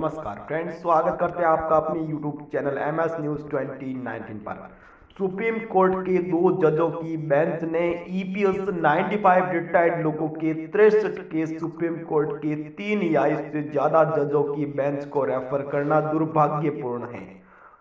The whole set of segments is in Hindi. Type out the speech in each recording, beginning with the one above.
नमस्कार फ्रेंड्स, स्वागत करते हैं आपका अपने यूट्यूब चैनल एमएस न्यूज 2019 पर। सुप्रीम कोर्ट के 2 जजों की बेंच ने ईपीएस 95 रिटायर्ड लोगों के 63 केस सुप्रीम कोर्ट के 3 या इससे ज्यादा जजों की बेंच को रेफर करना दुर्भाग्यपूर्ण है।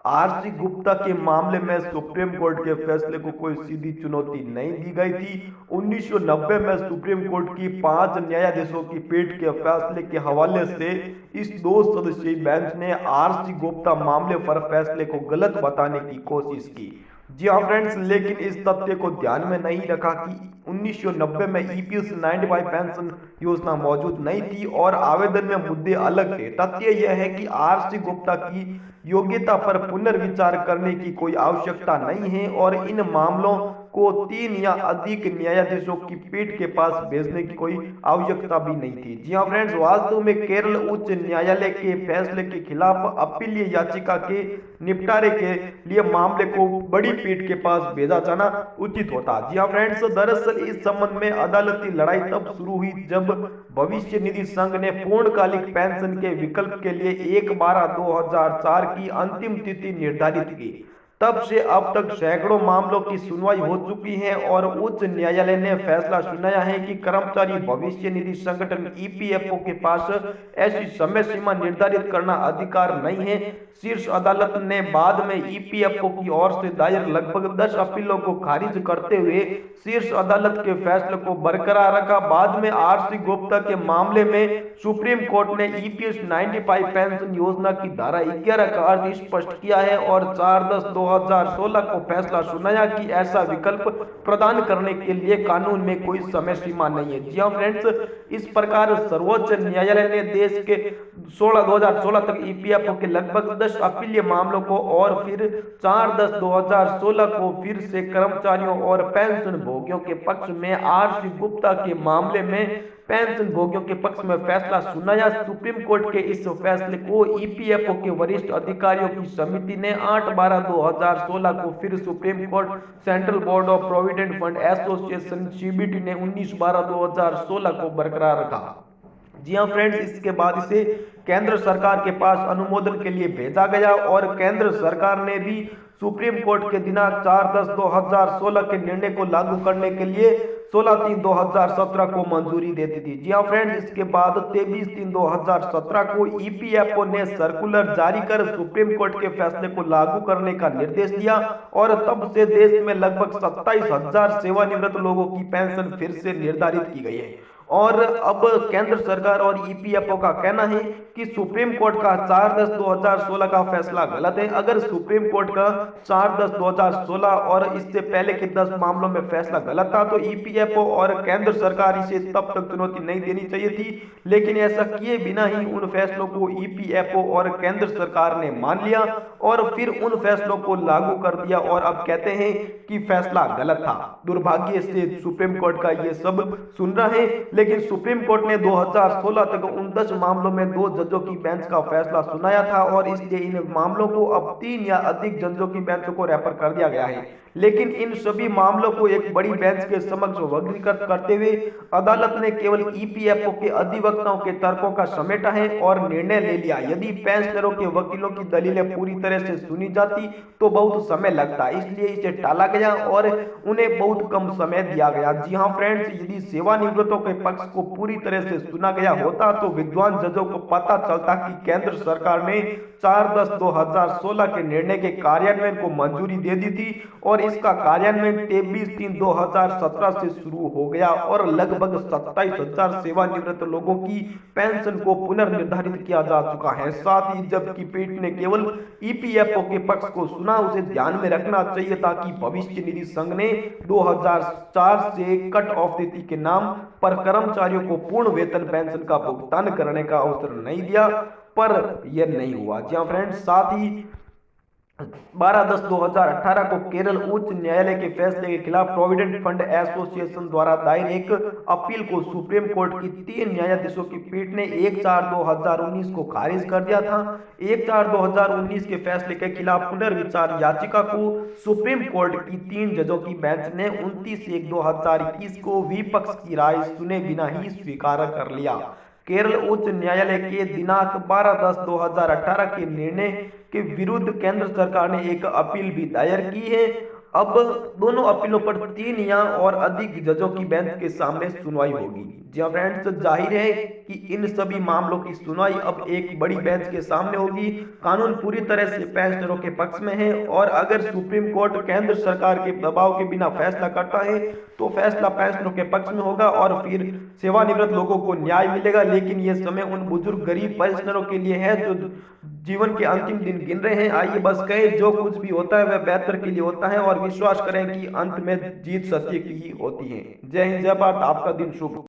आरसी गुप्ता के मामले में सुप्रीम कोर्ट के फैसले को कोई सीधी चुनौती नहीं दी गई थी। 1990 में सुप्रीम कोर्ट की 5 न्यायाधीशों की पीठ के फैसले के हवाले से इस 2 सदस्यीय बेंच ने आरसी गुप्ता मामले पर फैसले को गलत बताने की कोशिश की। जी हाँ फ्रेंड्स, लेकिन इस तथ्य को ध्यान में नहीं रखा कि 1990 में ईपीएस 95 पेंशन योजना मौजूद नहीं थी और आवेदन में मुद्दे अलग थे। तथ्य यह है कि आरसी गुप्ता की योग्यता पर पुनर्विचार करने की कोई आवश्यकता नहीं है और इन मामलों को 3 या अधिक न्यायाधीशों की पीठ के पास भेजने की कोई आवश्यकता भी नहीं थी। जी हाँ फ्रेंड्स, वास्तव में केरल उच्च न्यायालय के फैसले के खिलाफ अपीलीय याचिका के निपटारे के लिए मामले को बड़ी पीठ के पास भेजा जाना उचित होता। जी हाँ फ्रेंड्स, दरअसल इस संबंध में अदालती लड़ाई तब शुरू हुई जब भविष्य निधि संघ ने पूर्णकालिक पेंशन के विकल्प के लिए 1/12/2004 की अंतिम तिथि निर्धारित की। तब से अब तक सैकड़ों मामलों की सुनवाई हो चुकी है और उच्च न्यायालय ने फैसला सुनाया है कि कर्मचारी भविष्य निधि संगठन ईपीएफओ के पास ऐसी समय सीमा निर्धारित करना अधिकार नहीं है। शीर्ष अदालत ने बाद में ईपीएफओ की ओर से दायर लगभग 10 अपीलों को खारिज करते हुए शीर्ष अदालत के फैसले को बरकरार रखा। बाद में आरसी गुप्ता के मामले में सुप्रीम कोर्ट ने ईपीएस 95 पेंशन योजना की धारा 11 का अर्थ स्पष्ट किया है और 4/10/2016 को फैसला सुनाया कि ऐसा विकल्प प्रदान करने के लिए कानून में कोई समय सीमा नहीं है। जी हाँ फ्रेंड्स, इस प्रकार सर्वोच्च न्यायालय ने देश के 2016 तक ईपीएफओ के लगभग 10 अपीलीय मामलों को और फिर 4/10/2016 को फिर से कर्मचारियों और पेंशन भोगियों के पक्ष में आरसी गुप्ता के मामले में पेंशन भोगियों के पक्ष में फैसला सुनाया। सुप्रीम कोर्ट के इस फैसले को ईपीएफओ के वरिष्ठ अधिकारियों की समिति ने 8/12/2016 को फिर supreme court central board of provident fund association CBT ने 19/12/2016 को बरकरार रखा। जी हाँ फ्रेंड्स, इसके बाद इसे केंद्र सरकार के पास अनुमोदन के लिए भेजा गया और केंद्र सरकार ने भी सुप्रीम कोर्ट के दिनांक 4/10/2016 के निर्णय को लागू करने के लिए 16/3/2017 को मंजूरी देती थी। जी हाँ फ्रेंड्स, इसके बाद 23/3/2017 को ईपीएफओ ने सर्कुलर जारी कर सुप्रीम कोर्ट के फैसले को लागू करने का निर्देश दिया और तब से देश में लगभग 27,000 सेवानिवृत्त लोगों की पेंशन फिर से निर्धारित की गई है। और अब केंद्र सरकार और ईपीएफओ का कहना है कि सुप्रीम कोर्ट का 4/10/2016 का फैसला गलत है। अगर सुप्रीम कोर्ट का 4/10/2016 और इससे पहले के 10 मामलों में फैसला गलत था तो ईपीएफओ और केंद्र सरकार इसे तब तक चुनौती नहीं देनी चाहिए थी, लेकिन ऐसा किए बिना ही उन फैसलों को ईपीएफओ और केंद्र सरकार ने मान लिया और फिर उन फैसलों को लागू कर दिया और अब कहते हैं कि फैसला गलत था। दुर्भाग्य से सुप्रीम कोर्ट का ये सब सुन रहा है, लेकिन सुप्रीम कोर्ट ने 2016 तक उन 10 मामलों में 2 जजों की बेंच का फैसला सुनाया था और इसलिए इन मामलों को अब 3 या अधिक जजों की बेंच को रेफर कर दिया गया है। लेकिन इन सभी मामलों को एक बड़ी बेंच के समक्ष वर्गीकृत करते हुए अदालत ने केवल ईपीएफओ के अधिवक्ताओं के तर्कों का समेटा है और निर्णय ले लिया। यदि पेंशनरों के वकीलों की दलीलें पूरी तरह से सुनी जाती तो बहुत समय लगता, इसलिए इसे टाला गया और उन्हें बहुत कम समय दिया गया। जी हाँ फ्रेंड्स, यदि सेवानिवृत्तों के पक्ष को पूरी तरह से सुना गया होता तो विद्वान जजों को पता चलता कि केंद्र सरकार ने 4/10/2016 के निर्णय के कार्यान्वयन को मंजूरी दे दी थी और इसका कार्यान्वयन 23/3/2017 से शुरू हो गया और लगभग 27,000 सेवानिवृत्त लोगों की पेंशन को पुनर्निर्धारित किया जा चुका है। साथ ही जबकि पीठ ने केवल ईपीएफओ के पक्ष को सुना, उसे ध्यान में रखना चाहिए ताकि भविष्य निधि संघ ने 2004 से कट ऑफ तिथि के नाम पर कर्मचारियों को पूर्ण वेतन पेंशन का भुगतान करने का अवसर नहीं दिया, पर यह नहीं हुआ। जी हाँ फ्रेंड्स, साथ ही 12/10/2018 को केरल उच्च न्यायालय के फैसले के खिलाफ प्रोविडेंट फंड एसोसिएशन द्वारा दायर एक अपील को सुप्रीम कोर्ट की 3 न्यायाधीशों की पीठ ने 1/4/2019 को खारिज कर दिया था। 1/4/2019 के फैसले के खिलाफ पुनर्विचार याचिका को सुप्रीम कोर्ट की 3 जजों की बेंच ने 29/1/2021 को विपक्ष की राय सुने बिना ही स्वीकार कर लिया। केरल उच्च न्यायालय के दिनांक 12/10/2018 के निर्णय के विरुद्ध केंद्र सरकार ने एक अपील भी दायर की है। अब दोनों अपीलों पर 3 या और अधिक जजों की बेंच के सामने सुनवाई होगी। जी हाँ फ्रेंड्स, जाहिर है कि इन सभी मामलों की सुनवाई अब एक बड़ी बेंच के सामने होगी। कानून पूरी तरह से पेंशनरों के पक्ष में है और अगर सुप्रीम कोर्ट केंद्र सरकार के दबाव के बिना फैसला करता है तो फैसला पेंशनरों के पक्ष में होगा और फिर सेवानिवृत्त लोगों को न्याय मिलेगा। लेकिन ये समय उन बुजुर्ग गरीब पेंशनरों के लिए है जो जीवन के अंतिम दिन गिन रहे हैं। आइए बस कहें, जो कुछ भी होता है वह बेहतर के लिए होता है और विश्वास करें कि अंत में जीत सत्य की ही होती है। जय हिंद, जय भारत, आपका दिन शुभ।